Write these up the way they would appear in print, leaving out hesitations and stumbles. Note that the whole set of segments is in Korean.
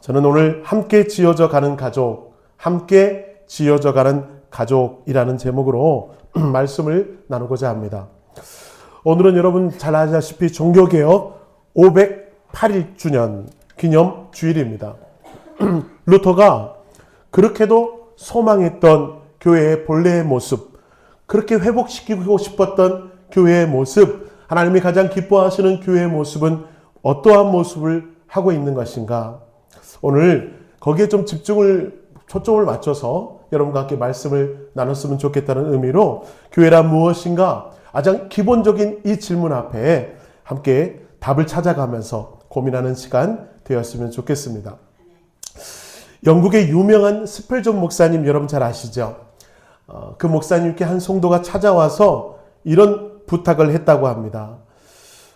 저는 오늘 함께 지어져 가는 가족, 함께 지어져 가는 가족이라는 제목으로 말씀을 나누고자 합니다. 오늘은 여러분 잘 아시다시피 종교개혁 508주년 기념 주일입니다. 루터가 그렇게도 소망했던 교회의 본래의 모습, 그렇게 회복시키고 싶었던 교회의 모습, 하나님이 가장 기뻐하시는 교회의 모습은 어떠한 모습을 하고 있는 것인가? 오늘 거기에 좀 초점을 맞춰서 여러분과 함께 말씀을 나눴으면 좋겠다는 의미로 교회란 무엇인가? 가장 기본적인 이 질문 앞에 함께 답을 찾아가면서 고민하는 시간 되었으면 좋겠습니다. 영국의 유명한 스펠전 목사님 여러분 잘 아시죠? 그 목사님께 한 성도가 찾아와서 이런 부탁을 했다고 합니다.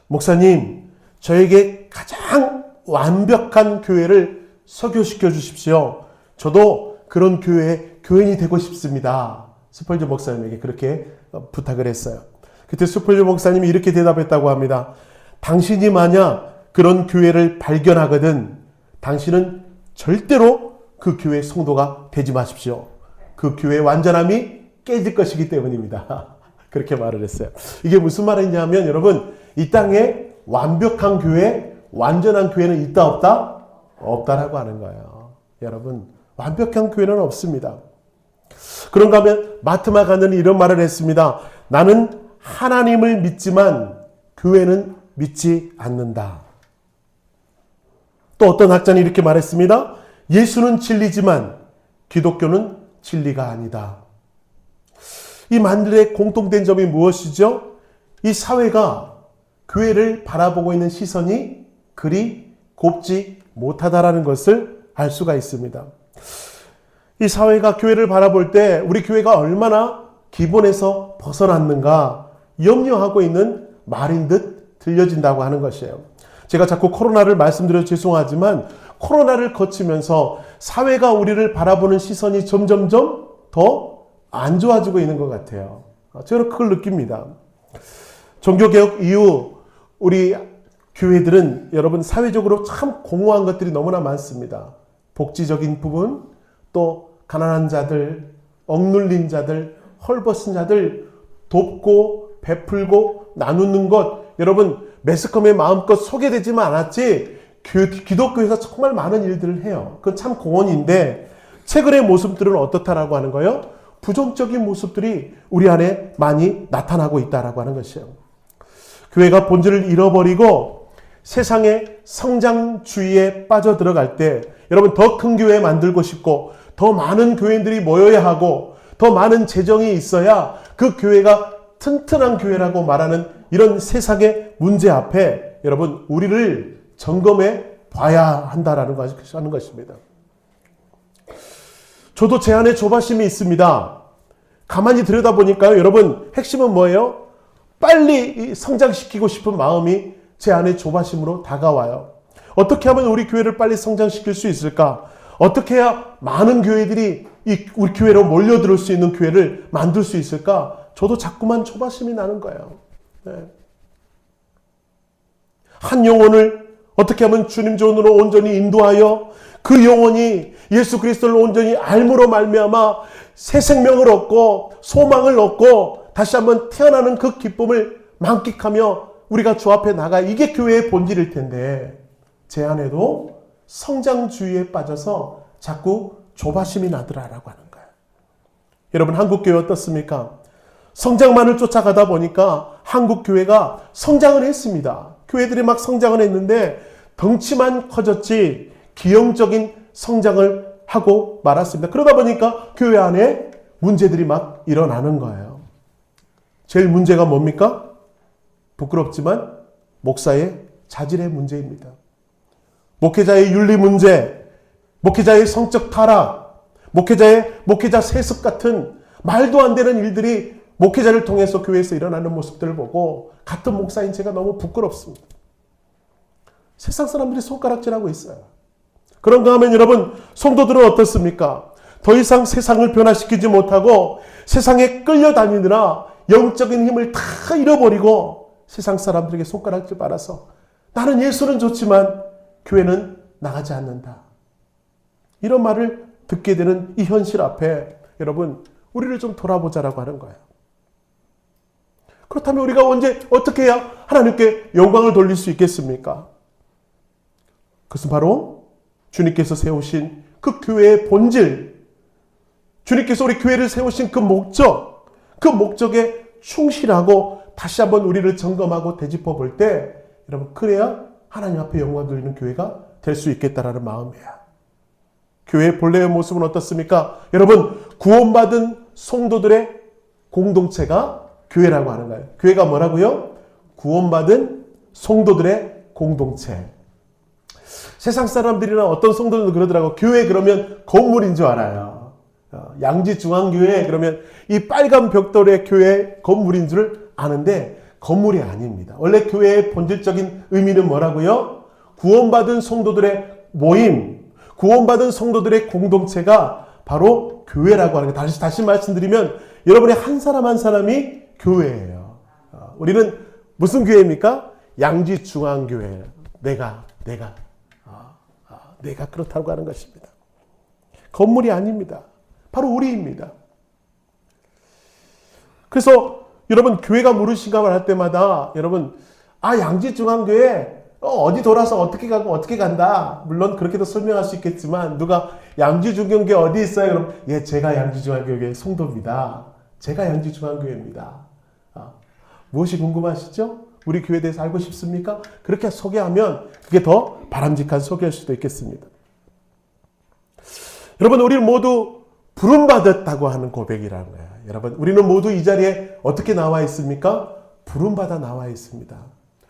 목사님, 저에게 가장 완벽한 교회를 설교시켜 주십시오. 저도 그런 교회의 교인이 되고 싶습니다. 스펄전 목사님에게 그렇게 부탁을 했어요. 그때 스펄전 목사님이 이렇게 대답했다고 합니다. 당신이 만약 그런 교회를 발견하거든 당신은 절대로 그 교회의 성도가 되지 마십시오. 그 교회의 완전함이 깨질 것이기 때문입니다. 그렇게 말을 했어요. 이게 무슨 말이냐면 여러분, 이 땅에 완벽한 교회, 완전한 교회는 있다 없다? 없다라고 하는 거예요. 여러분, 완벽한 교회는 없습니다. 그런가 하면 마트마 가는 이런 말을 했습니다. 나는 하나님을 믿지만 교회는 믿지 않는다. 또 어떤 학자는 이렇게 말했습니다. 예수는 진리지만 기독교는 진리가 아니다. 이 말들의 공통된 점이 무엇이죠? 이 사회가 교회를 바라보고 있는 시선이 그리 곱지 못하다라는 것을 알 수가 있습니다. 이 사회가 교회를 바라볼 때 우리 교회가 얼마나 기본에서 벗어났는가 염려하고 있는 말인 듯 들려진다고 하는 것이에요. 제가 자꾸 코로나를 말씀드려 죄송하지만 코로나를 거치면서 사회가 우리를 바라보는 시선이 점점점 더 안 좋아지고 있는 것 같아요. 저는 그걸 느낍니다. 종교개혁 이후 우리 교회들은 여러분 사회적으로 참 공허한 것들이 너무나 많습니다. 복지적인 부분, 또 가난한 자들, 억눌린 자들, 헐벗은 자들 돕고 베풀고 나누는 것, 여러분 매스컴에 마음껏 소개되지만 않았지 기독교에서 정말 많은 일들을 해요. 그건 참 공헌인데 최근의 모습들은 어떻다라고 하는 거예요? 부정적인 모습들이 우리 안에 많이 나타나고 있다라고 하는 것이에요. 교회가 본질을 잃어버리고 세상의 성장주의에 빠져들어갈 때 여러분 더 큰 교회 만들고 싶고 더 많은 교인들이 모여야 하고 더 많은 재정이 있어야 그 교회가 튼튼한 교회라고 말하는 이런 세상의 문제 앞에 여러분 우리를 점검해 봐야 한다라는 것입니다. 저도 제 안에 조바심이 있습니다. 가만히 들여다보니까요. 여러분 핵심은 뭐예요? 빨리 성장시키고 싶은 마음이 제 안에 조바심으로 다가와요. 어떻게 하면 우리 교회를 빨리 성장시킬 수 있을까? 어떻게 해야 많은 교회들이 우리 교회로 몰려들 수 있는 교회를 만들 수 있을까? 저도 자꾸만 조바심이 나는 거예요. 네. 한 영혼을 어떻게 하면 주님 존으로 온전히 인도하여 그 영혼이 예수 그리스도를 온전히 알므로 말미암아 새 생명을 얻고 소망을 얻고 다시 한번 태어나는 그 기쁨을 만끽하며 우리가 주 앞에 나가 이게 교회의 본질일 텐데 제 안에도 성장주의에 빠져서 자꾸 조바심이 나더라라고 하는 거예요. 여러분 한국교회 어떻습니까? 성장만을 쫓아가다 보니까 한국교회가 성장을 했습니다. 교회들이 막 성장을 했는데 덩치만 커졌지 기형적인 성장을 하고 말았습니다. 그러다 보니까 교회 안에 문제들이 막 일어나는 거예요. 제일 문제가 뭡니까? 부끄럽지만 목사의 자질의 문제입니다. 목회자의 윤리 문제, 목회자의 성적 타락, 목회자 세습 같은 말도 안 되는 일들이 목회자를 통해서 교회에서 일어나는 모습들을 보고 같은 목사인 제가 너무 부끄럽습니다. 세상 사람들이 손가락질하고 있어요. 그런가 하면 여러분 성도들은 어떻습니까? 더 이상 세상을 변화시키지 못하고 세상에 끌려다니느라 영적인 힘을 다 잃어버리고 세상 사람들에게 손가락질 빨아서 나는 예수는 좋지만 교회는 나가지 않는다. 이런 말을 듣게 되는 이 현실 앞에 여러분, 우리를 좀 돌아보자라고 하는 거예요. 그렇다면 우리가 언제 어떻게 해야 하나님께 영광을 돌릴 수 있겠습니까? 그것은 바로 주님께서 세우신 그 교회의 본질, 주님께서 우리 교회를 세우신 그 목적, 그 목적에 충실하고 다시 한번 우리를 점검하고 되짚어 볼 때 여러분, 그래야 하나님 앞에 영광 돌리는 교회가 될 수 있겠다라는 마음이에요. 교회의 본래의 모습은 어떻습니까? 여러분, 구원받은 성도들의 공동체가 교회라고 하는 거예요. 교회가 뭐라고요? 구원받은 성도들의 공동체. 세상 사람들이나 어떤 성도들도 그러더라고. 교회 그러면 건물인 줄 알아요. 양지중앙교회 그러면 이 빨간 벽돌의 교회 건물인 줄 아는데 건물이 아닙니다. 원래 교회의 본질적인 의미는 뭐라고요? 구원받은 성도들의 모임, 구원받은 성도들의 공동체가 바로 교회라고 하는 거예요. 다시 말씀드리면 여러분의 한 사람 한 사람이 교회예요. 우리는 무슨 교회입니까? 양지중앙교회. 내가 그렇다고 하는 것입니다. 건물이 아닙니다. 바로 우리입니다. 그래서 여러분, 교회가 물으신가 할 때마다 여러분, 양지중앙교회 어디 돌아서 어떻게 가고 어떻게 간다. 물론 그렇게도 설명할 수 있겠지만 누가 양지중앙교회 어디 있어요? 그럼 예, 제가 양지중앙교회 성도입니다. 제가 양지중앙교회입니다. 무엇이 궁금하시죠? 우리 교회에 대해서 알고 싶습니까? 그렇게 소개하면 그게 더 바람직한 소개일 수도 있겠습니다. 여러분, 우리는 모두 부름받았다고 하는 고백이라는 거예요. 여러분, 우리는 모두 이 자리에 어떻게 나와 있습니까? 부름받아 나와 있습니다.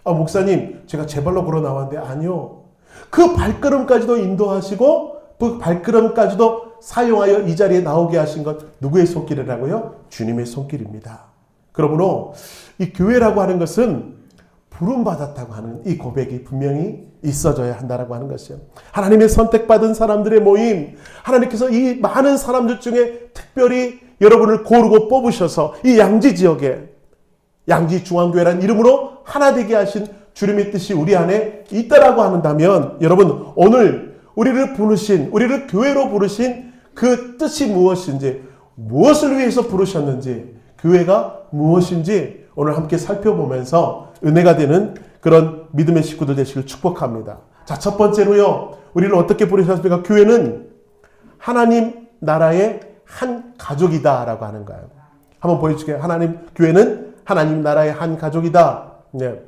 목사님, 제가 제 발로 걸어 나왔는데 아니요. 그 발걸음까지도 인도하시고 그 발걸음까지도 사용하여 이 자리에 나오게 하신 것 누구의 손길이라고요? 주님의 손길입니다. 그러므로 이 교회라고 하는 것은 부름받았다고 하는 이 고백이 분명히 있어져야 한다라고 하는 것이요. 하나님의 선택받은 사람들의 모임, 하나님께서 이 많은 사람들 중에 특별히 여러분을 고르고 뽑으셔서 이 양지 지역에 양지중앙교회라는 이름으로 하나 되게 하신 주님의 뜻이 우리 안에 있다라고 한다면 여러분, 오늘 우리를 교회로 부르신 그 뜻이 무엇인지, 무엇을 위해서 부르셨는지, 교회가 무엇인지 오늘 함께 살펴보면서 은혜가 되는 그런 믿음의 식구들 되시길 축복합니다. 자, 첫 번째로요, 우리를 어떻게 부르셨습니까? 교회는 하나님 나라의 한 가족이다라고 하는 거예요. 한번 보여줄게요. 교회는 하나님 나라의 한 가족이다. 네.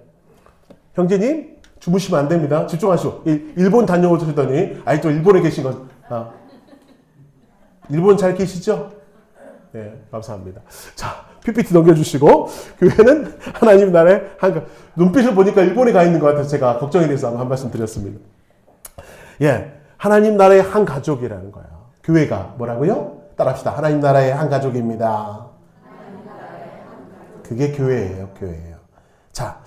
형제님, 주무시면 안 됩니다. 집중하시오. 일본 다녀오셨더니, 또 일본에 계신 거. 일본 잘 계시죠? 네, 감사합니다. 자, PPT 넘겨주시고, 교회는 하나님 나라의 한, 눈빛을 보니까 일본에 가 있는 것 같아서 제가 걱정이 돼서 한 말씀 드렸습니다. 예, 하나님 나라의 한 가족이라는 거예요. 교회가 뭐라고요? 따라합시다. 하나님 나라의 한 가족입니다. 그게 교회예요. 자,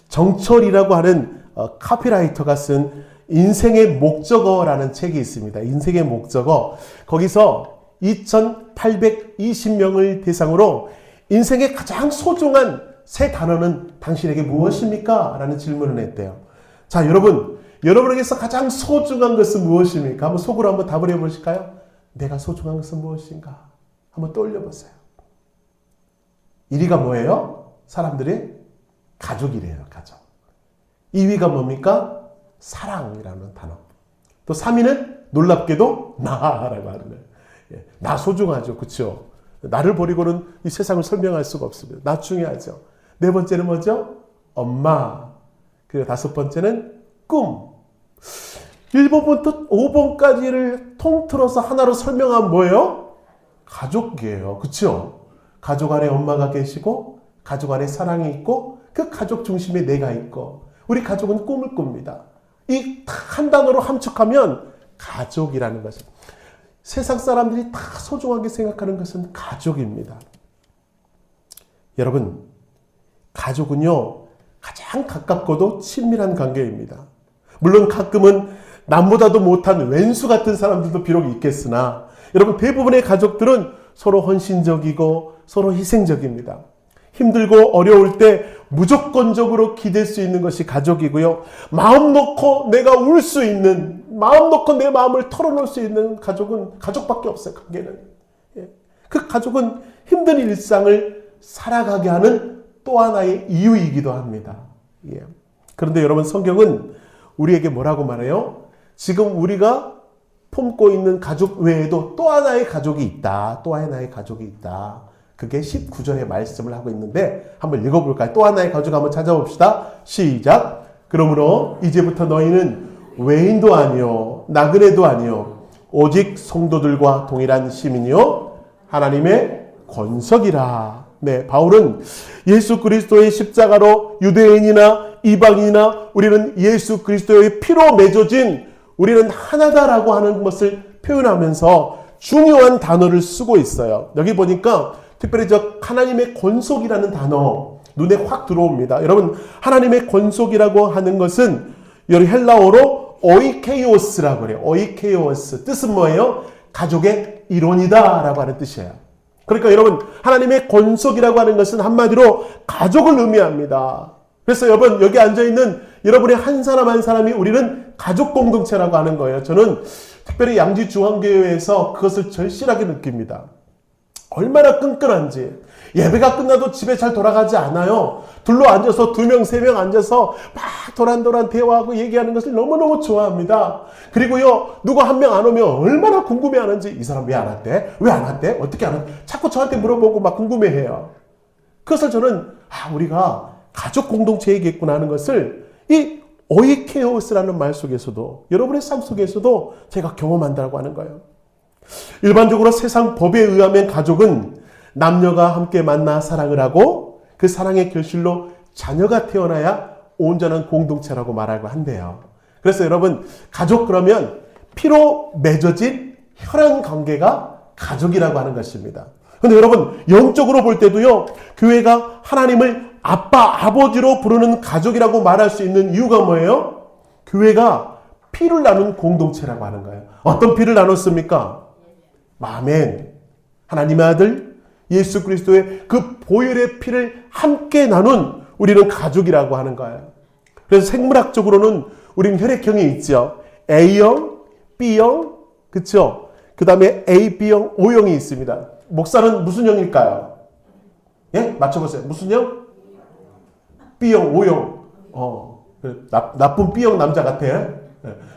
정철이라고 하는 카피라이터가 쓴 인생의 목적어라는 책이 있습니다. 인생의 목적어. 거기서 2820명을 대상으로 인생의 가장 소중한 세 단어는 당신에게 무엇입니까? 라는 질문을 했대요. 자, 여러분에게서 가장 소중한 것은 무엇입니까? 한번 속으로 한번 답을 해보실까요? 내가 소중한 것은 무엇인가? 한번 떠올려보세요. 1위가 뭐예요? 사람들이 가족이래요. 가족. 2위가 뭡니까? 사랑이라는 단어. 또 3위는 놀랍게도 나라고 하는 거예요. 나 소중하죠. 그렇죠? 나를 버리고는 이 세상을 설명할 수가 없습니다. 나 중요하죠. 네 번째는 뭐죠? 엄마. 그리고 다섯 번째는 꿈. 1번부터 5번까지를 통틀어서 하나로 설명하면 뭐예요? 가족이에요. 그렇죠? 가족 안에 엄마가 계시고 가족 안에 사랑이 있고 그 가족 중심에 내가 있고 우리 가족은 꿈을 꿉니다. 이 한 단어로 함축하면 가족이라는 것입니다. 세상 사람들이 다 소중하게 생각하는 것은 가족입니다. 여러분, 가족은요, 가장 가깝고도 친밀한 관계입니다. 물론 가끔은 남보다도 못한 왼수 같은 사람들도 비록 있겠으나 여러분, 대부분의 가족들은 서로 헌신적이고 서로 희생적입니다. 힘들고 어려울 때 무조건적으로 기댈 수 있는 것이 가족이고요. 마음 놓고 내가 울 수 있는, 마음 놓고 내 마음을 털어놓을 수 있는 가족은 가족밖에 없어요. 관계는. 그 가족은 힘든 일상을 살아가게 하는 또 하나의 이유이기도 합니다. 그런데 여러분, 성경은 우리에게 뭐라고 말해요? 지금 우리가 품고 있는 가족 외에도 또 하나의 가족이 있다. 또 하나의 가족이 있다. 그게 19절의 말씀을 하고 있는데 한번 읽어볼까요? 또 하나의 가족 한번 찾아봅시다. 시작. 그러므로 이제부터 너희는 외인도 아니요 나그네도 아니요 오직 성도들과 동일한 시민이요 하나님의 권석이라. 네, 바울은 예수 그리스도의 십자가로 유대인이나 이방인이나 우리는 예수 그리스도의 피로 맺어진 우리는 하나다라고 하는 것을 표현하면서 중요한 단어를 쓰고 있어요. 여기 보니까 특별히 하나님의 권속이라는 단어 눈에 확 들어옵니다. 여러분, 하나님의 권속이라고 하는 것은 여기 헬라어로 오이케이오스라고 그래요. 오이케이오스. 뜻은 뭐예요? 가족의 일원이다 라고 하는 뜻이에요. 그러니까 여러분, 하나님의 권속이라고 하는 것은 한마디로 가족을 의미합니다. 그래서 여러분, 여기 앉아있는 여러분의 한 사람 한 사람이 우리는 가족 공동체라고 하는 거예요. 저는 특별히 양지중앙교회에서 그것을 절실하게 느낍니다. 얼마나 끈끈한지. 예배가 끝나도 집에 잘 돌아가지 않아요. 둘러 앉아서 2명, 3명 앉아서 막 도란도란 대화하고 얘기하는 것을 너무너무 좋아합니다. 그리고요, 누가 한 명 안 오면 얼마나 궁금해하는지, 이 사람 왜 안 왔대? 왜 안 왔대? 어떻게 안 왔대? 자꾸 저한테 물어보고 막 궁금해해요. 그래서 저는 우리가 가족 공동체이겠구나 하는 것을 이 오이케오스라는 말 속에서도, 여러분의 삶 속에서도 제가 경험한다고 하는 거예요. 일반적으로 세상 법에 의하면 가족은 남녀가 함께 만나 사랑을 하고 그 사랑의 결실로 자녀가 태어나야 온전한 공동체라고 말하고 한대요. 그래서 여러분, 가족 그러면 피로 맺어진 혈연 관계가 가족이라고 하는 것입니다. 그런데 여러분, 영적으로 볼 때도요, 교회가 하나님을 아빠, 아버지로 부르는 가족이라고 말할 수 있는 이유가 뭐예요? 교회가 피를 나눈 공동체라고 하는 거예요. 어떤 피를 나눴습니까? 아멘. 하나님의 아들 예수 그리스도의 그 보혈의 피를 함께 나눈 우리는 가족이라고 하는 거예요. 그래서 생물학적으로는 우리는 혈액형이 있죠. A형, B형, 그렇죠? 그 다음에 A, B형, O형이 있습니다. 목사는 무슨 형일까요? 예? 맞춰보세요. 무슨 형? B형, O형. 나쁜 B형 남자 같아.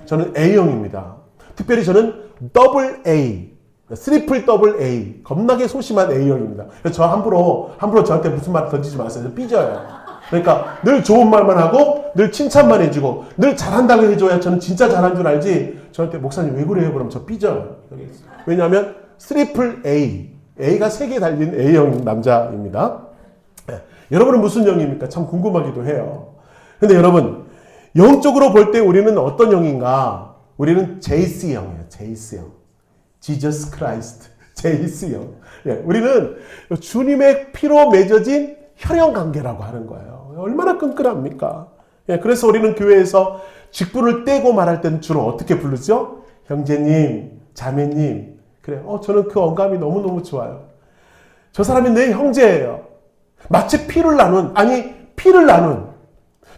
저는 A형입니다. 특별히 저는 더블 A, 트리플 더블 A, 겁나게 소심한 A형입니다. 저 함부로 저한테 무슨 말 던지지 마세요. 삐져요. 그러니까 늘 좋은 말만 하고 늘 칭찬만 해주고 늘 잘한다고 해줘야 저는 진짜 잘한 줄 알지. 저한테 목사님 왜 그래요? 그럼 저 삐져요. 왜냐하면 트리플 A, A가 3개 달린 A형 남자입니다. 네. 여러분은 무슨 형입니까? 참 궁금하기도 해요. 근데 여러분, 영적으로 볼 때 우리는 어떤 형인가? 우리는 JC형이에요. JC형. Jesus Christ. JC형. 예, 우리는 주님의 피로 맺어진 혈연 관계라고 하는 거예요. 얼마나 끈끈합니까? 예, 그래서 우리는 교회에서 직분을 떼고 말할 때는 주로 어떻게 부르죠? 형제님, 자매님. 그래, 저는 그 언감이 너무너무 좋아요. 저 사람이 내 형제예요. 마치 피를 나눈,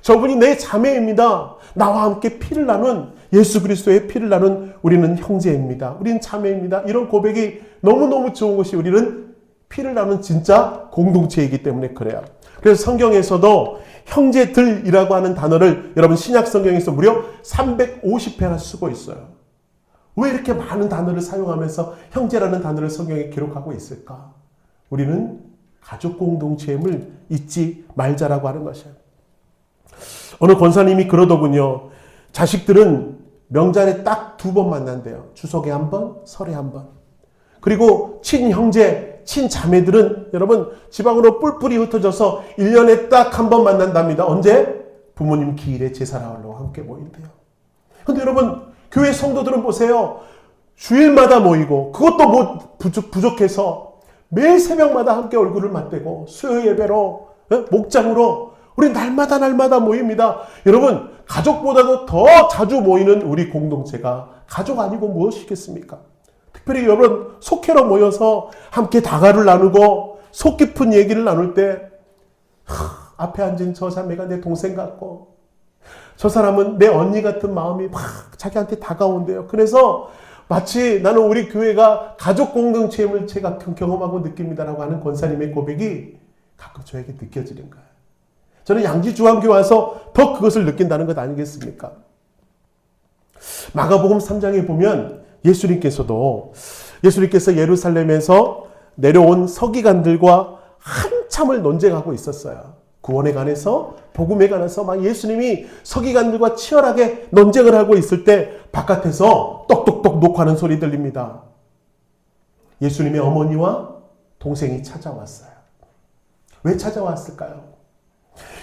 저분이 내 자매입니다. 나와 함께 피를 나눈, 예수 그리스도의 피를 나눈 우리는 형제입니다. 우리는 자매입니다. 이런 고백이 너무너무 좋은 것이 우리는 피를 나눈 진짜 공동체이기 때문에 그래요. 그래서 성경에서도 형제들이라고 하는 단어를 여러분 신약 성경에서 무려 350회나 쓰고 있어요. 왜 이렇게 많은 단어를 사용하면서 형제라는 단어를 성경에 기록하고 있을까? 우리는 가족 공동체임을 잊지 말자라고 하는 것이에요. 어느 권사님이 그러더군요. 자식들은 명절에 딱 2번 만난대요. 추석에 1번, 설에 1번. 그리고 친형제, 친자매들은 여러분 지방으로 뿔뿔이 흩어져서 1년에 딱 1번 만난답니다. 언제? 부모님 기일에 제사하려고 함께 모인대요. 근데 여러분 교회 성도들은 보세요. 주일마다 모이고 그것도 부족해서 매일 새벽마다 함께 얼굴을 맞대고 수요 예배로 목장으로 우리 날마다 모입니다. 여러분 가족보다도 더 자주 모이는 우리 공동체가 가족 아니고 무엇이겠습니까? 특별히 여러분 속회로 모여서 함께 다가를 나누고 속 깊은 얘기를 나눌 때 앞에 앉은 저 자매가 내 동생 같고 저 사람은 내 언니 같은 마음이 막 자기한테 다가온대요. 그래서 마치 나는 우리 교회가 가족 공동체임을 제가 경험하고 느낍니다라고 하는 권사님의 고백이 가끔 저에게 느껴지는 거예요. 저는 양지중앙교회 와서 더 그것을 느낀다는 것 아니겠습니까? 마가복음 3장에 보면 예수님께서 예루살렘에서 내려온 서기관들과 한참을 논쟁하고 있었어요. 구원에 관해서, 복음에 관해서 막 예수님이 서기관들과 치열하게 논쟁을 하고 있을 때 바깥에서 똑똑똑 녹화하는 소리 들립니다. 예수님의 어머니와 동생이 찾아왔어요. 왜 찾아왔을까요?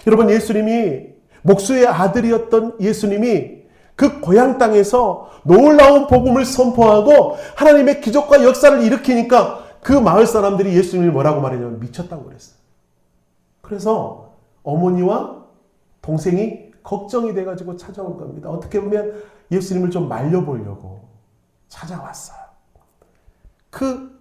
여러분, 예수님이 목수의 아들이었던 예수님이 그 고향 땅에서 놀라운 복음을 선포하고 하나님의 기적과 역사를 일으키니까 그 마을 사람들이 예수님을 뭐라고 말했냐면 미쳤다고 그랬어요. 그래서 어머니와 동생이 걱정이 돼가지고 찾아온 겁니다. 어떻게 보면 예수님을 좀 말려보려고 찾아왔어요. 그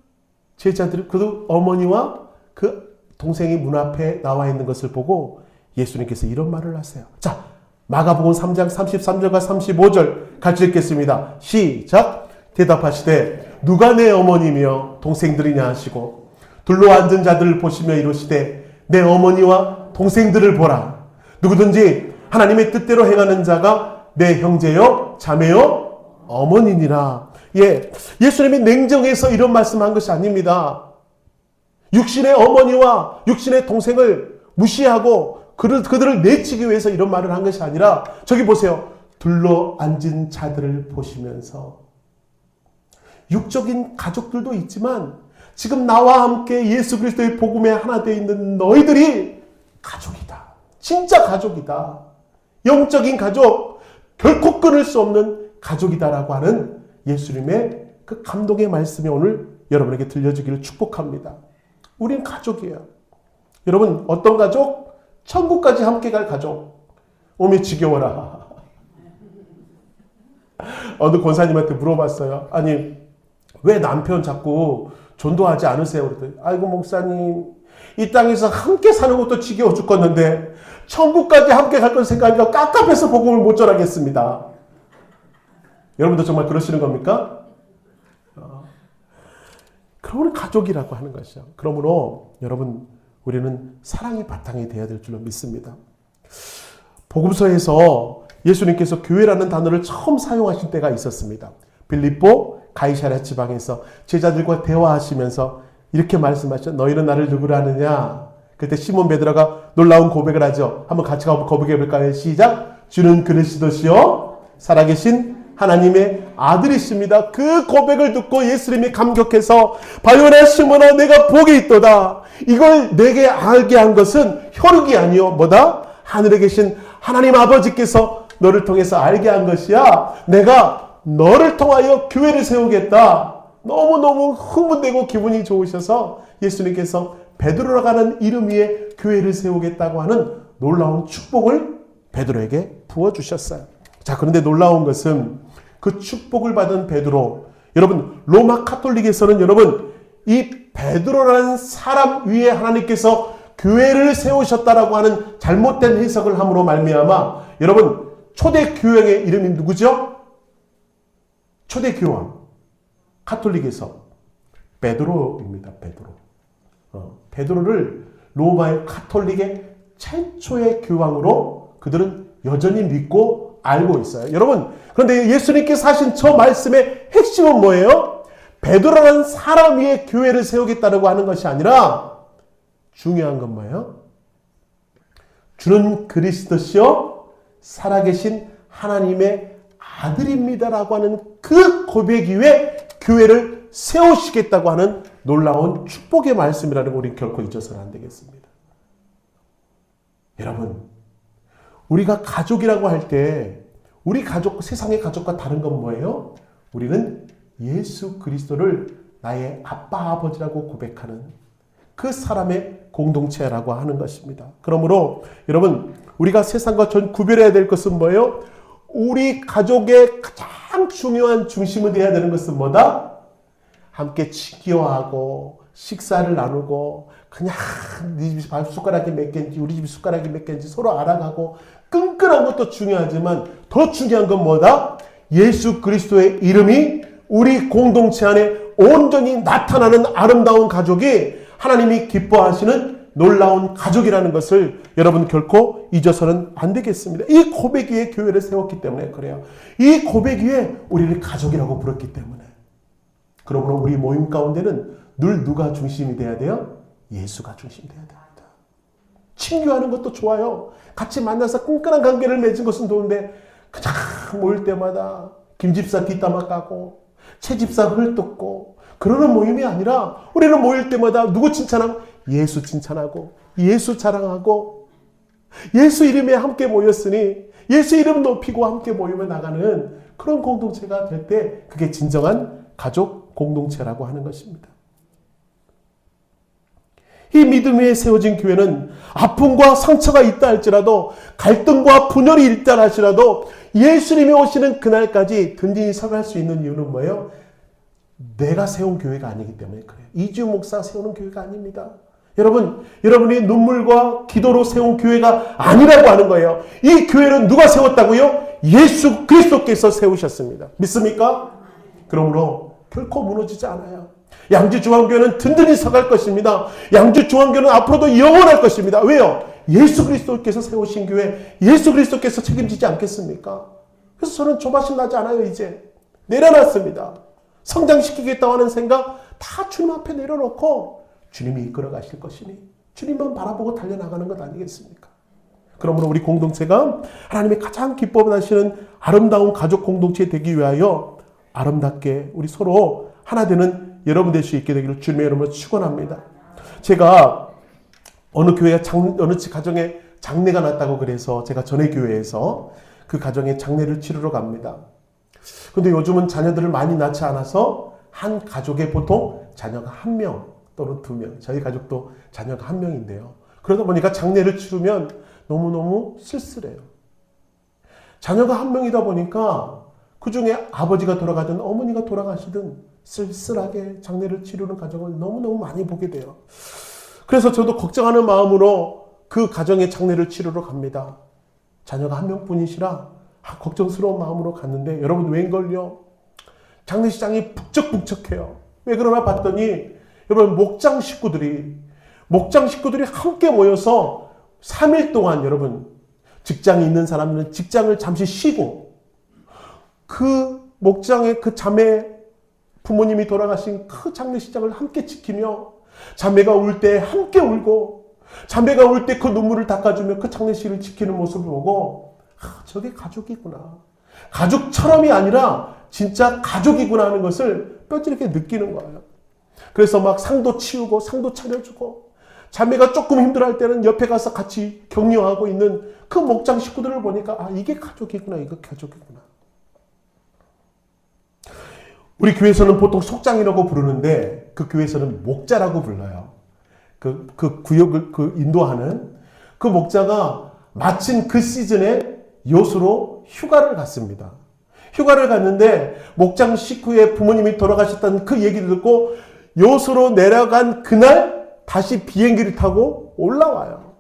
제자들, 그 어머니와 그 동생이 문 앞에 나와 있는 것을 보고 예수님께서 이런 말을 하세요. 자, 마가복음 3장 33절과 35절 같이 읽겠습니다. 시작! 대답하시되 누가 내 어머니며 동생들이냐 하시고 둘러 앉은 자들을 보시며 이르시되 내 어머니와 동생들을 보라. 누구든지 하나님의 뜻대로 행하는 자가 내 형제요 자매요 어머니니라. 예수님이 냉정해서 이런 말씀한 것이 아닙니다. 육신의 어머니와 육신의 동생을 무시하고 그들을 내치기 위해서 이런 말을 한 것이 아니라 저기 보세요. 둘러 앉은 자들을 보시면서 육적인 가족들도 있지만 지금 나와 함께 예수 그리스도의 복음에 하나 되어 있는 너희들이 가족이다. 진짜 가족이다. 영적인 가족, 결코 끊을 수 없는 가족이다라고 하는 예수님의 그 감동의 말씀이 오늘 여러분에게 들려주기를 축복합니다. 우린 가족이에요. 여러분, 어떤 가족? 천국까지 함께 갈 가족. 오메 지겨워라. 어느 권사님한테 물어봤어요. 아니, 왜 남편 자꾸 전도하지 않으세요? 그랬더니 아이고 목사님, 이 땅에서 함께 사는 것도 지겨워 죽겠는데 천국까지 함께 갈 건 생각하니까 깝깝해서 복음을 못 전하겠습니다. 여러분도 정말 그러시는 겁니까? 그러므로 가족이라고 하는 것이죠. 그러므로 여러분, 우리는 사랑이 바탕이 되어야 될 줄로 믿습니다. 복음서에서 예수님께서 교회라는 단어를 처음 사용하신 때가 있었습니다. 빌립보 가이사랴 지방에서 제자들과 대화하시면서 이렇게 말씀하셨죠. 너희는 나를 누구로 아느냐? 그때 시몬 베드로가 놀라운 고백을 하죠. 한번 같이 고백해 볼까요? 시작. 주는 그리스도시요 살아계신 하나님의 아들이십니다. 그 고백을 듣고 예수님이 감격해서 바요나 시몬아 내가 복이 있도다. 이걸 내게 알게 한 것은 혈육이 아니요 뭐다? 하늘에 계신 하나님 아버지께서 너를 통해서 알게 한 것이야. 내가 너를 통하여 교회를 세우겠다. 너무너무 흥분되고 기분이 좋으셔서 예수님께서 베드로라고 하는 이름 위에 교회를 세우겠다고 하는 놀라운 축복을 베드로에게 부어주셨어요. 자, 그런데 놀라운 것은 그 축복을 받은 베드로, 여러분 로마 카톨릭에서는 여러분 이 베드로라는 사람 위에 하나님께서 교회를 세우셨다라고 하는 잘못된 해석을 함으로 말미암아 여러분 초대 교황의 이름이 누구죠? 초대 교황 카톨릭에서 베드로입니다. 베드로를 로마의 카톨릭의 최초의 교황으로 그들은 여전히 믿고 알고 있어요. 여러분, 그런데 예수님께서 하신 저 말씀의 핵심은 뭐예요? 베드로라는 사람 위에 교회를 세우겠다고 하는 것이 아니라 중요한 건 뭐예요? 주는 그리스도시요 살아계신 하나님의 아들입니다라고 하는 그 고백 위에 교회를 세우시겠다고 하는 놀라운 축복의 말씀이라는 걸 우리 결코 잊어서는 안 되겠습니다. 여러분, 우리가 가족이라고 할 때 우리 가족, 세상의 가족과 다른 건 뭐예요? 우리는 예수 그리스도를 나의 아빠, 아버지라고 고백하는 그 사람의 공동체라고 하는 것입니다. 그러므로 여러분, 우리가 세상과 전 구별해야 될 것은 뭐예요? 우리 가족의 가장 중요한 중심이 되어야 되는 것은 뭐다? 함께 지켜하고 식사를 나누고 그냥 네 집 숟가락이 몇 개인지 우리 집 숟가락이 몇 개인지 서로 알아가고 끈끈한 것도 중요하지만 더 중요한 건 뭐다? 예수 그리스도의 이름이 우리 공동체 안에 온전히 나타나는 아름다운 가족이 하나님이 기뻐하시는 놀라운 가족이라는 것을 여러분 결코 잊어서는 안 되겠습니다. 이 고백 위에 교회를 세웠기 때문에 그래요. 이 고백 위에 우리를 가족이라고 불렀기 때문에. 그러므로 우리 모임 가운데는 늘 누가 중심이 돼야 돼요? 예수가 중심이 돼야 됩니다. 친교하는 것도 좋아요. 같이 만나서 끈끈한 관계를 맺은 것은 좋은데 그냥 모일 때마다 김집사 뒷담화 까고 채집사 헐뜯고 그러는 모임이 아니라 우리는 모일 때마다 누구 칭찬하고 예수 칭찬하고 예수 자랑하고 예수 이름에 함께 모였으니 예수 이름 높이고 함께 모임에 나가는 그런 공동체가 될 때 그게 진정한 가족 공동체라고 하는 것입니다. 이 믿음 위에 세워진 교회는 아픔과 상처가 있다 할지라도 갈등과 분열이 있다 할지라도 예수님이 오시는 그날까지 든든히 서갈 수 있는 이유는 뭐예요? 내가 세운 교회가 아니기 때문에 그래요. 이지훈 목사 세우는 교회가 아닙니다. 여러분이 눈물과 기도로 세운 교회가 아니라고 하는 거예요. 이 교회는 누가 세웠다고요? 예수 그리스도께서 세우셨습니다. 믿습니까? 그러므로 결코 무너지지 않아요. 양주중앙교회는 든든히 서갈 것입니다. 양주중앙교회는 앞으로도 영원할 것입니다. 왜요? 예수 그리스도께서 세우신 교회, 예수 그리스도께서 책임지지 않겠습니까? 그래서 저는 조바심 나지 않아요. 이제 내려놨습니다. 성장시키겠다고 하는 생각 다 주님 앞에 내려놓고 주님이 이끌어 가실 것이니 주님만 바라보고 달려나가는 것 아니겠습니까? 그러므로 우리 공동체가 하나님이 가장 기뻐하시는 아름다운 가족 공동체 되기 위하여 아름답게 우리 서로 하나 되는 여러분 될 수 있게 되기를 주님의 이름으로 축원합니다. 제가 어느 교회가 어느 가정에 장례가 났다고 그래서 제가 전에 교회에서 그 가정에 장례를 치르러 갑니다. 근데 요즘은 자녀들을 많이 낳지 않아서 한 가족에 보통 자녀가 1명 또는 2명, 저희 가족도 자녀가 1명인데요. 그러다 보니까 장례를 치르면 너무너무 쓸쓸해요. 자녀가 1명이다 보니까 그 중에 아버지가 돌아가든 어머니가 돌아가시든 쓸쓸하게 장례를 치르는 가정을 너무너무 많이 보게 돼요. 그래서 저도 걱정하는 마음으로 그 가정의 장례를 치르러 갑니다. 자녀가 1명뿐이시라 걱정스러운 마음으로 갔는데 여러분 웬걸요? 장례식장이 북적북적해요. 왜 그러나 봤더니 여러분 목장 식구들이 함께 모여서 3일 동안 여러분 직장에 있는 사람들은 직장을 잠시 쉬고 그 목장의 그 자매 부모님이 돌아가신 그 장례식장을 함께 지키며 자매가 울 때 함께 울고 자매가 울 때 그 눈물을 닦아주며 그 장례식을 지키는 모습을 보고 저게 가족이구나. 가족처럼이 아니라 진짜 가족이구나 하는 것을 뼈저리게 느끼는 거예요. 그래서 막 상도 치우고 상도 차려주고 자매가 조금 힘들어할 때는 옆에 가서 같이 격려하고 있는 그 목장 식구들을 보니까 이게 가족이구나. 이거 가족이구나. 우리 교회에서는 보통 속장이라고 부르는데 그 교회에서는 목자라고 불러요. 그 구역을 인도하는 그 목자가 마침 그 시즌에 요수로 휴가를 갔습니다. 휴가를 갔는데 목장 식구의 부모님이 돌아가셨다는 그 얘기를 듣고 요수로 내려간 그날 다시 비행기를 타고 올라와요.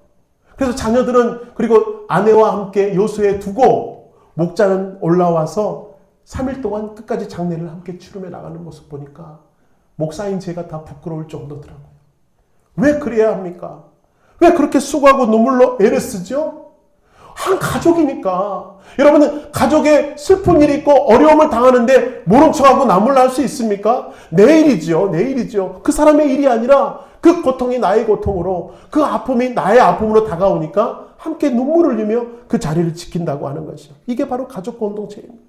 그래서 자녀들은 그리고 아내와 함께 요수에 두고 목자는 올라와서 3일 동안 끝까지 장례를 함께 치르며 나가는 모습 보니까 목사인 제가 다 부끄러울 정도더라고요. 왜 그래야 합니까? 왜 그렇게 수고하고 눈물로 애를 쓰죠? 한 가족이니까. 여러분은 가족에 슬픈 일이 있고 어려움을 당하는데 모른 척하고 나몰라 할 수 있습니까? 내일이죠. 그 사람의 일이 아니라 그 고통이 나의 고통으로 그 아픔이 나의 아픔으로 다가오니까 함께 눈물을 흘리며 그 자리를 지킨다고 하는 것이죠. 이게 바로 가족 공동체입니다.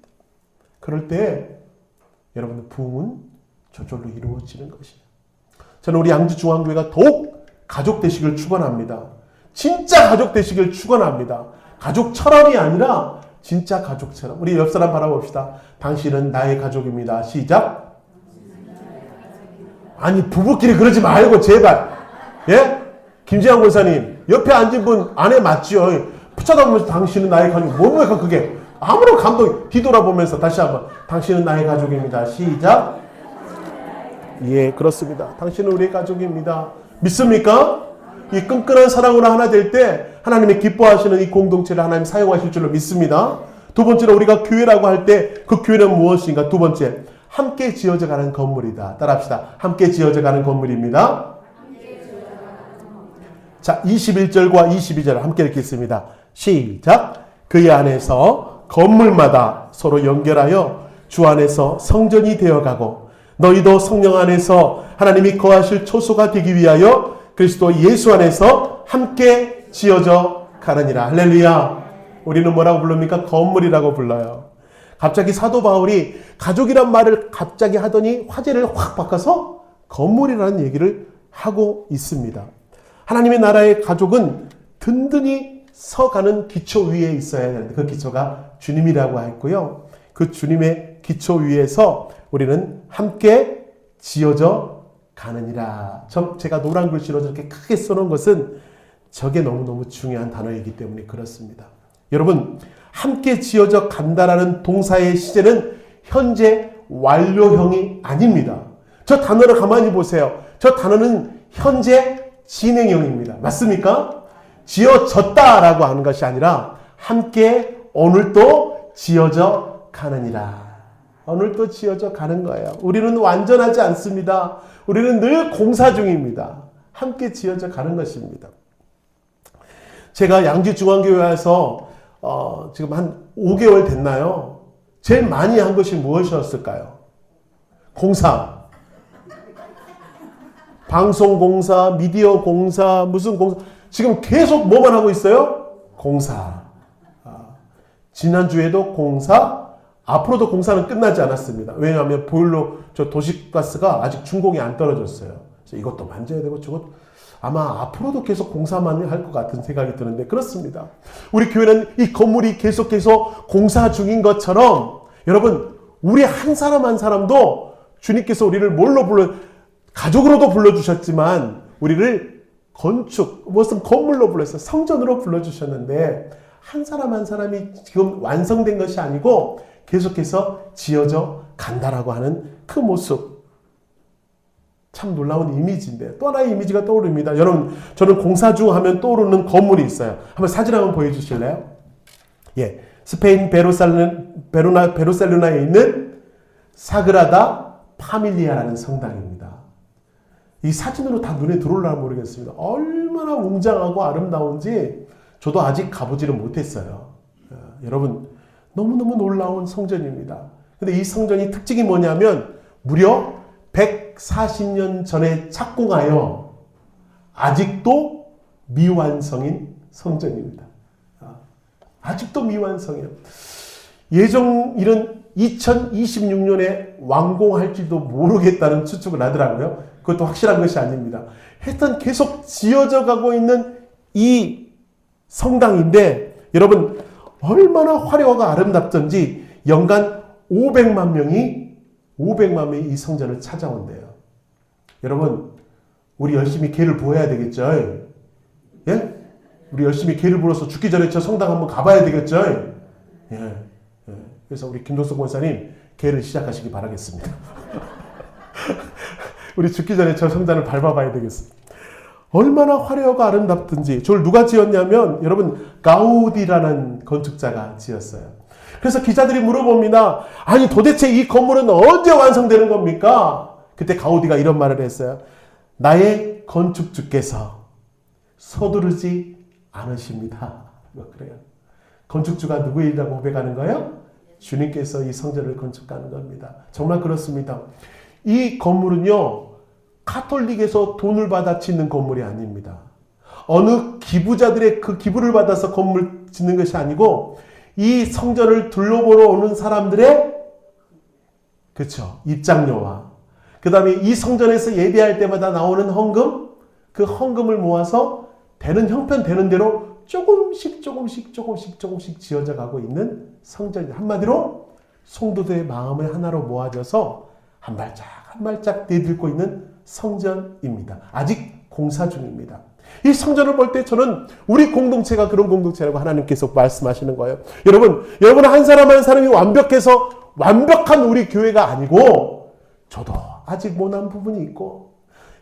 그럴 때 여러분의 부흥은 저절로 이루어지는 것이에요. 저는 우리 양주중앙교회가 더욱 가족 되시길 축원합니다. 진짜 가족 되시길 축원합니다. 가족처럼이 아니라 진짜 가족처럼. 우리 옆 사람 바라봅시다. 당신은 나의 가족입니다. 시작. 아니 부부끼리 그러지 말고 제발. 예? 김지영 권사님 옆에 앉은 분 아내 맞지요? 쳐다보면서 당신은 나의 가족. 뭡니까 그게? 아무런 감동 뒤돌아보면서 다시 한번 당신은 나의 가족입니다. 시작. 예, 그렇습니다. 당신은 우리의 가족입니다. 믿습니까? 이 끈끈한 사랑으로 하나 될 때 하나님의 기뻐하시는 이 공동체를 하나님 사용하실 줄로 믿습니다. 두 번째로 우리가 교회라고 할 때 그 교회는 무엇인가? 두 번째, 함께 지어져 가는 건물이다. 따라합시다. 함께 지어져 가는 건물입니다. 자, 21절과 22절 함께 읽겠습니다. 시작. 그의 안에서 건물마다 서로 연결하여 주 안에서 성전이 되어가고 너희도 성령 안에서 하나님이 거하실 초소가 되기 위하여 그리스도 예수 안에서 함께 지어져 가느니라. 할렐루야. 우리는 뭐라고 부릅니까? 건물이라고 불러요. 갑자기 사도 바울이 가족이란 말을 갑자기 하더니 화제를 확 바꿔서 건물이라는 얘기를 하고 있습니다. 하나님의 나라의 가족은 든든히 서가는 기초 위에 있어야 되는데 그 기초가 주님이라고 했고요. 그 주님의 기초 위에서 우리는 함께 지어져 가느니라. 제가 노란 글씨로 저렇게 크게 써놓은 것은 저게 너무너무 중요한 단어이기 때문에 그렇습니다. 여러분, 함께 지어져 간다라는 동사의 시제는 현재 완료형이 아닙니다. 저 단어를 가만히 보세요. 저 단어는 현재 진행형입니다. 맞습니까? 지어졌다라고 하는 것이 아니라 함께 오늘도 지어져 가느니라. 오늘도 지어져 가는 거예요. 우리는 완전하지 않습니다. 우리는 늘 공사 중입니다. 함께 지어져 가는 것입니다. 제가 양지중앙교회에서 지금 한 5개월 됐나요? 제일 많이 한 것이 무엇이었을까요? 공사. 방송공사, 미디어 공사, 무슨 공사. 지금 계속 뭐만 하고 있어요? 공사. 지난주에도 공사, 앞으로도 공사는 끝나지 않았습니다. 왜냐하면 보일러, 저 도시가스가 아직 준공이 안 떨어졌어요. 그래서 이것도 만져야 되고 저것도 아마 앞으로도 계속 공사만 할 것 같은 생각이 드는데 그렇습니다. 우리 교회는 이 건물이 계속해서 공사 중인 것처럼 여러분, 우리 한 사람 한 사람도 주님께서 우리를 뭘로 가족으로도 불러주셨지만 우리를 건축, 무슨 건물로 불렀어요. 성전으로 불러주셨는데 한 사람 한 사람이 지금 완성된 것이 아니고 계속해서 지어져 간다라고 하는 그 모습. 참 놀라운 이미지인데 또 하나의 이미지가 떠오릅니다. 여러분, 저는 공사 중 하면 떠오르는 건물이 있어요. 한번 사진 한번 보여주실래요? 예, 스페인 베르셀로나에 있는 사그라다 파밀리아라는 성당입니다. 이 사진으로 다 눈에 들어올라 모르겠습니다. 얼마나 웅장하고 아름다운지 저도 아직 가보지를 못했어요. 여러분, 너무너무 놀라운 성전입니다. 근데 이 성전이 특징이 뭐냐면 무려 140년 전에 착공하여 아직도 미완성인 성전입니다. 아직도 미완성이에요. 예정일은 2026년에 완공할지도 모르겠다는 추측을 하더라고요. 그것도 확실한 것이 아닙니다. 하여튼 계속 지어져 가고 있는 이 성당인데 여러분, 얼마나 화려하고 아름답던지 연간 500만 명이 이 성전을 찾아온대요. 여러분, 우리 열심히 개를 보여야 되겠죠? 예? 우리 열심히 개를 불어서 죽기 전에 저 성당 한번 가봐야 되겠죠? 예. 그래서 우리 김동석 권사님 개를 시작하시기 바라겠습니다. 우리 죽기 전에 저 성당을 밟아봐야 되겠습니다. 얼마나 화려하고 아름답든지. 저를 누가 지었냐면 여러분, 가우디라는 건축자가 지었어요. 그래서 기자들이 물어봅니다. 아니, 도대체 이 건물은 언제 완성되는 겁니까? 그때 가우디가 이런 말을 했어요. 나의 건축주께서 서두르지 않으십니다. 그래요. 건축주가 누구이라고 고백하는 거예요? 주님께서 이 성전을 건축하는 겁니다. 정말 그렇습니다. 이 건물은요, 카톨릭에서 돈을 받아 짓는 건물이 아닙니다. 어느 기부자들의 그 기부를 받아서 건물 짓는 것이 아니고 이 성전을 둘러보러 오는 사람들의 그렇죠, 입장료와 그 다음에 이 성전에서 예배할 때마다 나오는 헌금, 그 헌금을 모아서 되는 형편 되는 대로 조금씩 지어져 가고 있는 성전. 한마디로 성도들의 마음을 하나로 모아져서 한 발짝 내딛고 있는 성전입니다. 아직 공사 중입니다. 이 성전을 볼 때 저는 우리 공동체가 그런 공동체라고 하나님께서 말씀하시는 거예요. 여러분 한 사람 한 사람이 완벽해서 완벽한 우리 교회가 아니고 저도 아직 모난 부분이 있고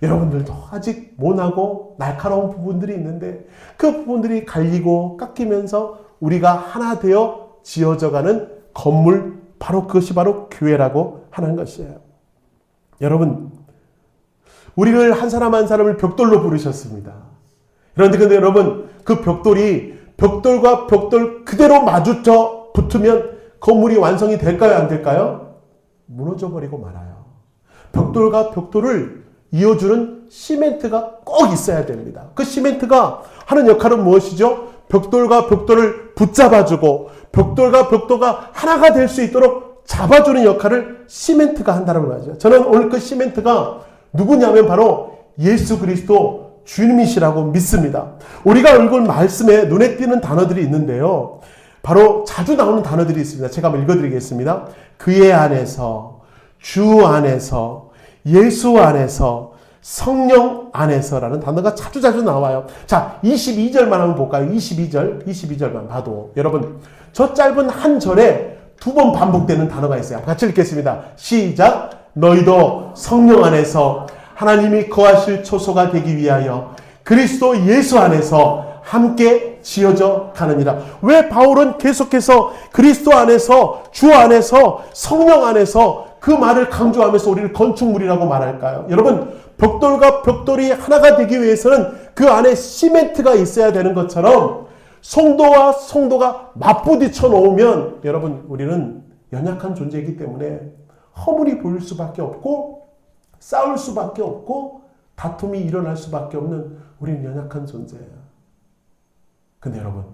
여러분들도 아직 모나고 날카로운 부분들이 있는데 그 부분들이 갈리고 깎이면서 우리가 하나 되어 지어져가는 건물, 바로 그것이 바로 교회라고 하는 것이에요. 여러분, 우리를 한 사람 한 사람을 벽돌로 부르셨습니다. 그런데 여러분, 그 벽돌이 벽돌과 벽돌 그대로 마주쳐 붙으면 건물이 완성이 될까요? 안 될까요? 무너져버리고 말아요. 벽돌과 벽돌을 이어주는 시멘트가 꼭 있어야 됩니다. 그 시멘트가 하는 역할은 무엇이죠? 벽돌과 벽돌을 붙잡아주고 벽돌과 벽돌가 하나가 될 수 있도록 잡아주는 역할을 시멘트가 한다고 하죠. 저는 오늘 그 시멘트가 누구냐면 바로 예수 그리스도 주님이시라고 믿습니다. 우리가 읽은 말씀에 눈에 띄는 단어들이 있는데요. 바로 자주 나오는 단어들이 있습니다. 제가 한번 읽어드리겠습니다. 그의 안에서, 주 안에서, 예수 안에서, 성령 안에서라는 단어가 자주 나와요. 자, 22절만 한번 볼까요? 22절만 봐도 여러분, 저 짧은 한 절에 두 번 반복되는 단어가 있어요. 같이 읽겠습니다. 시작. 너희도 성령 안에서 하나님이 거하실 초소가 되기 위하여 그리스도 예수 안에서 함께 지어져 가느니라. 왜 바울은 계속해서 그리스도 안에서, 주 안에서, 성령 안에서 그 말을 강조하면서 우리를 건축물이라고 말할까요? 여러분, 벽돌과 벽돌이 하나가 되기 위해서는 그 안에 시멘트가 있어야 되는 것처럼 성도와 성도가 맞부딪혀 놓으면 여러분, 우리는 연약한 존재이기 때문에 허물이 보일 수밖에 없고 싸울 수밖에 없고 다툼이 일어날 수밖에 없는 우리는 연약한 존재예요. 근데 여러분,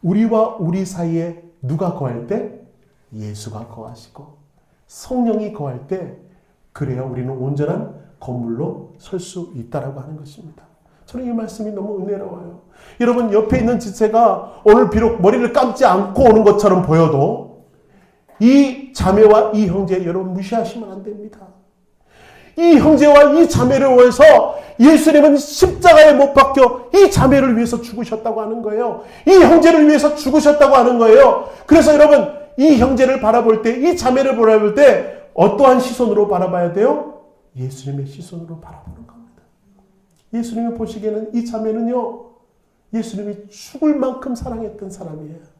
우리와 우리 사이에 누가 거할 때? 예수가 거하시고 성령이 거할 때 그래야 우리는 온전한 건물로 설 수 있다라고 하는 것입니다. 저는 이 말씀이 너무 은혜로워요. 여러분, 옆에 있는 지체가 오늘 비록 머리를 감지 않고 오는 것처럼 보여도 이 자매와 이 형제 여러분 무시하시면 안 됩니다. 이 형제와 이 자매를 위해서 예수님은 십자가에 못 박혀 이 자매를 위해서 죽으셨다고 하는 거예요. 이 형제를 위해서 죽으셨다고 하는 거예요. 그래서 여러분, 이 형제를 바라볼 때, 이 자매를 바라볼 때 어떠한 시선으로 바라봐야 돼요? 예수님의 시선으로 바라보는 겁니다. 예수님이 보시기에는 이 자매는요, 예수님이 죽을 만큼 사랑했던 사람이에요.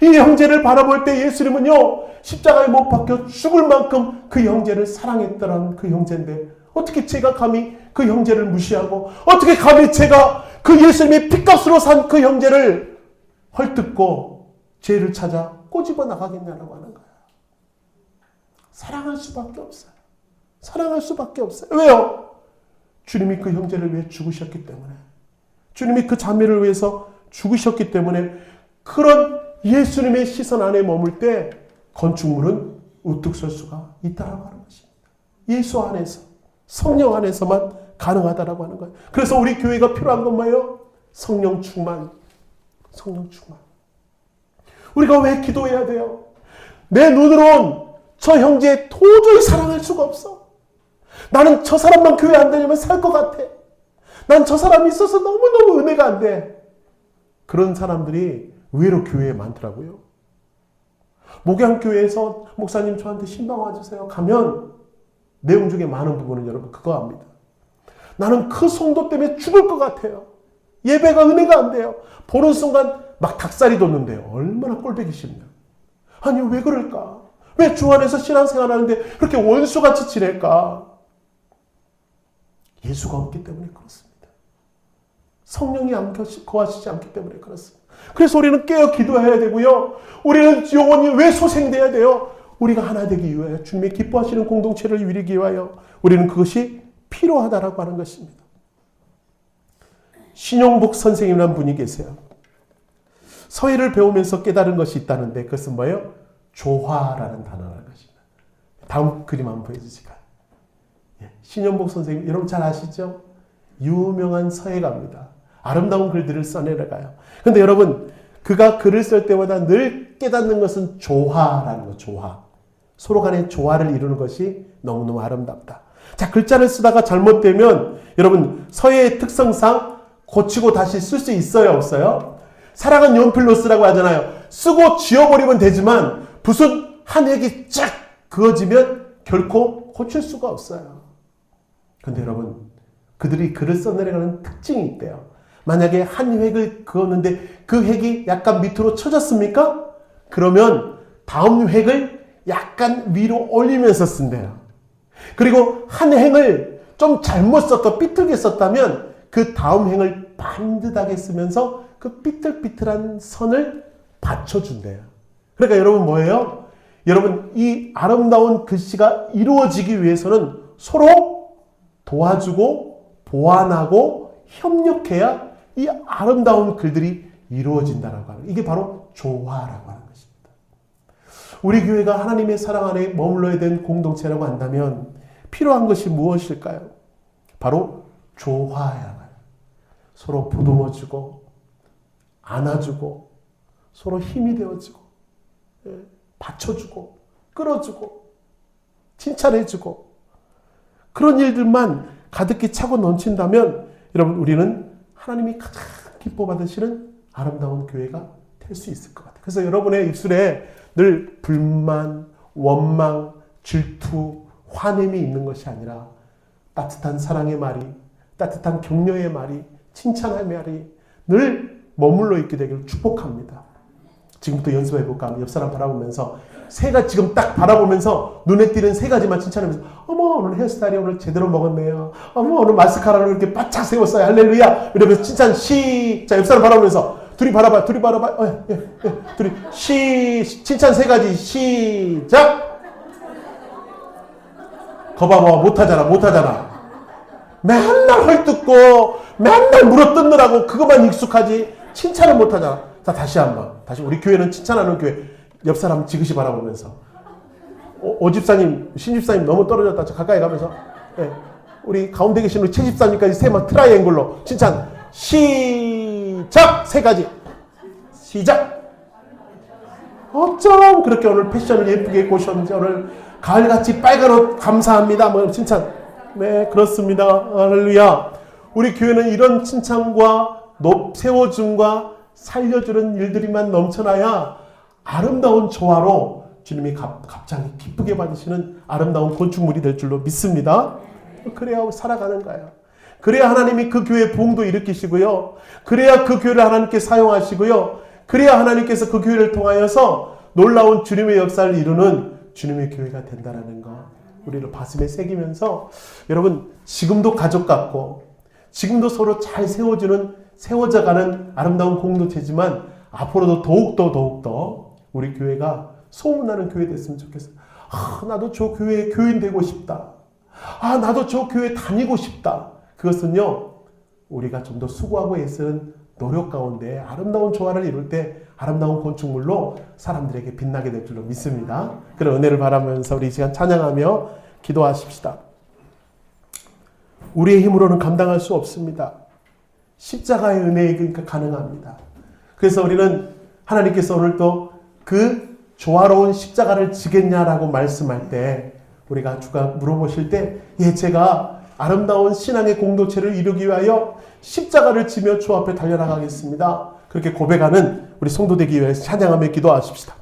이 형제를 바라볼 때 예수님은요, 십자가에 못 박혀 죽을 만큼 그 형제를 사랑했던 그 형제인데 어떻게 제가 감히 그 형제를 무시하고 어떻게 감히 제가 그 예수님의 핏값으로 산 그 형제를 헐뜯고 죄를 찾아 꼬집어 나가겠냐라고 하는 거예요. 사랑할 수밖에 없어요. 사랑할 수밖에 없어요. 왜요? 주님이 그 형제를 위해 죽으셨기 때문에, 주님이 그 자매를 위해서 죽으셨기 때문에 그런 예수님의 시선 안에 머물 때 건축물은 우뚝 설 수가 있다라고 하는 것입니다. 예수 안에서, 성령 안에서만 가능하다라고 하는 거예요. 그래서 우리 교회가 필요한 건 뭐예요? 성령 충만. 성령 충만. 우리가 왜 기도해야 돼요? 내 눈으론 저 형제 도저히 사랑할 수가 없어. 나는 저 사람만 교회 안 다니면 살 것 같아. 난 저 사람이 있어서 너무너무 은혜가 안 돼. 그런 사람들이 의외로 교회에 많더라고요. 목양교회에서 목사님 저한테 신방 와주세요. 가면 내용 중에 많은 부분은 여러분 그거 압니다. 나는 그 성도 때문에 죽을 것 같아요. 예배가 은혜가 안 돼요. 보는 순간 막 닭살이 돋는데요. 얼마나 꼴보기 싫냐. 아니 왜 그럴까? 왜 주 안에서 신앙생활 하는데 그렇게 원수같이 지낼까? 예수가 없기 때문에 그렇습니다. 성령이 거하시지 않기 때문에 그렇습니다. 그래서 우리는 깨어 기도해야 되고요. 우리는 영원히 왜 소생돼야 돼요? 우리가 하나 되기 위하여, 주님의 기뻐하시는 공동체를 이루기 위하여 우리는 그것이 필요하다라고 하는 것입니다. 신용복 선생님이라는 분이 계세요. 서예를 배우면서 깨달은 것이 있다는데 그것은 뭐예요? 조화라는 단어라는 것입니다. 다음 그림 한번 보여주실까요? 신용복 선생님 여러분 잘 아시죠? 유명한 서예가입니다. 아름다운 글들을 써내려가요. 그런데 여러분 그가 글을 쓸 때마다 늘 깨닫는 것은 조화라는 거. 조화. 서로 간의 조화를 이루는 것이 너무너무 아름답다. 자, 글자를 쓰다가 잘못되면 여러분 서예의 특성상 고치고 다시 쓸 수 있어요? 없어요? 사랑은 연필로 쓰라고 하잖아요. 쓰고 지워버리면 되지만 붓은 한 획이 쫙 그어지면 결코 고칠 수가 없어요. 근데 여러분, 그들이 글을 써내려가는 특징이 있대요. 만약에 한 획을 그었는데 그 획이 약간 밑으로 쳐졌습니까? 그러면 다음 획을 약간 위로 올리면서 쓴대요. 그리고 한 행을 좀 잘못 썼다, 삐뚤게 썼다면 그 다음 행을 반듯하게 쓰면서 그 삐뚤삐뚤한 선을 받쳐준대요. 그러니까 여러분 뭐예요? 여러분, 이 아름다운 글씨가 이루어지기 위해서는 서로 도와주고 보완하고 협력해야 이 아름다운 글들이 이루어진다라고 하는, 이게 바로 조화라고 하는 것입니다. 우리 교회가 하나님의 사랑 안에 머물러야 된 공동체라고 한다면 필요한 것이 무엇일까요? 바로 조화야. 서로 보듬어주고 안아주고 서로 힘이 되어주고 받쳐주고 끌어주고 칭찬해주고 그런 일들만 가득히 차고 넘친다면 여러분, 우리는 하나님이 가장 기뻐 받으시는 아름다운 교회가 될 수 있을 것 같아요. 그래서 여러분의 입술에 늘 불만, 원망, 질투, 화냄이 있는 것이 아니라 따뜻한 사랑의 말이, 따뜻한 격려의 말이, 칭찬의 말이 늘 머물러 있게 되기를 축복합니다. 지금부터 연습해 볼까? 옆 사람 바라보면서 지금 딱 바라보면서 눈에 띄는 3가지만 칭찬하면서, 어머, 오늘 헤어스타일이 오늘 제대로 먹었네요. 어머, 오늘 마스카라를 이렇게 바짝 세웠어요. 할렐루야. 이러면서 칭찬 자, 옆 사람 바라보면서 둘이 바라봐. 둘이 칭찬 3가지 시작. 거봐, 못하잖아. 맨날 헐뜯고 맨날 물어뜯느라고 그것만 익숙하지 칭찬을 못하잖아. 자, 다시 우리 교회는 칭찬하는 교회. 옆 사람 지그시 바라보면서 오집사님, 신집사님 너무 떨어졌다. 가까이 가면서 우리 가운데 계신 우리 최집사님까지 세마 트라이앵글로 칭찬 시작. 3가지 시작. 어쩜 그렇게 오늘 패션을 예쁘게 입고 오셨는지, 오늘 가을같이 빨간 옷 감사합니다. 뭐 칭찬. 네, 그렇습니다. 할렐루야. 우리 교회는 이런 칭찬과 세워줌과 살려주는 일들이만 넘쳐나야 아름다운 조화로 주님이 갑자기 기쁘게 받으시는 아름다운 건축물이 될 줄로 믿습니다. 그래야 살아가는 거예요. 그래야 하나님이 그 교회의 부흥도 일으키시고요. 그래야 그 교회를 하나님께 사용하시고요. 그래야 하나님께서 그 교회를 통하여서 놀라운 주님의 역사를 이루는 주님의 교회가 된다는 거 우리를 가슴에 새기면서, 여러분, 지금도 가족 같고 지금도 서로 잘 세워져가는 아름다운 공동체지만 앞으로도 더욱더 우리 교회가 소문나는 교회 됐으면 좋겠어요. 나도 저 교회의 교인 되고 싶다. 나도 저 교회 다니고 싶다. 그것은요, 우리가 좀 더 수고하고 애쓰는 노력 가운데 아름다운 조화를 이룰 때 아름다운 건축물로 사람들에게 빛나게 될 줄로 믿습니다. 그런 은혜를 바라면서 우리 이 시간 찬양하며 기도하십시다. 우리의 힘으로는 감당할 수 없습니다. 십자가의 은혜에 그러니까 가능합니다. 그래서 우리는 하나님께서 오늘 또 그 조화로운 십자가를 지겠냐라고 말씀할 때, 우리가 주가 물어보실 때, 제가 아름다운 신앙의 공동체를 이루기 위하여 십자가를 지며 주 앞에 달려나가겠습니다. 그렇게 고백하는 우리 성도 되기 위해 찬양하며 기도하십시다.